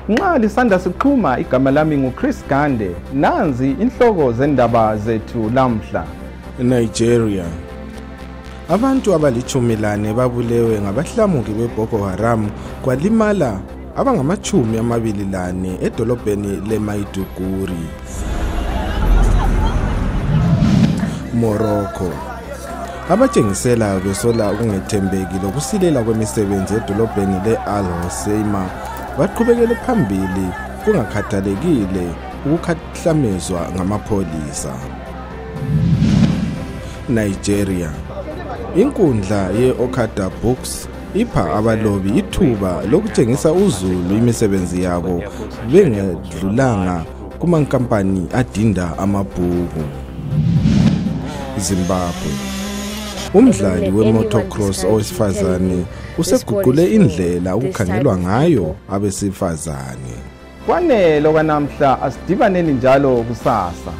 Nxa lisanda siqhuma igama lami nguChris Gande, nanzi inhloko zendaba zethu lamhla. Nigeria. Abantu abalichumilane babulewe ngabahlamuki beBoko Haram kwalimala abangama-24 edolobheni leMaiduguri. Morocco. Abatshengisela besola ukungethembeki lokusilela kwemisebenzi edolobheni leAl-Hoceima baqhubekele phambili kungakhathalekile ukukhahlamezwa ngamapholisa. Nigeria. Inkundla ye-Okada Books ipha abalobi ithuba lokutshengisa uzulu imisebenzi yabo bengedlulanga kumankampani adinda amabhuku. Zimbabwe. Umdlali we-motocross owesifazane useguqule indlela ukukhangelwa ngayo abesifazane. Kwanele kwanamhla asidibaneni njalo kusasa.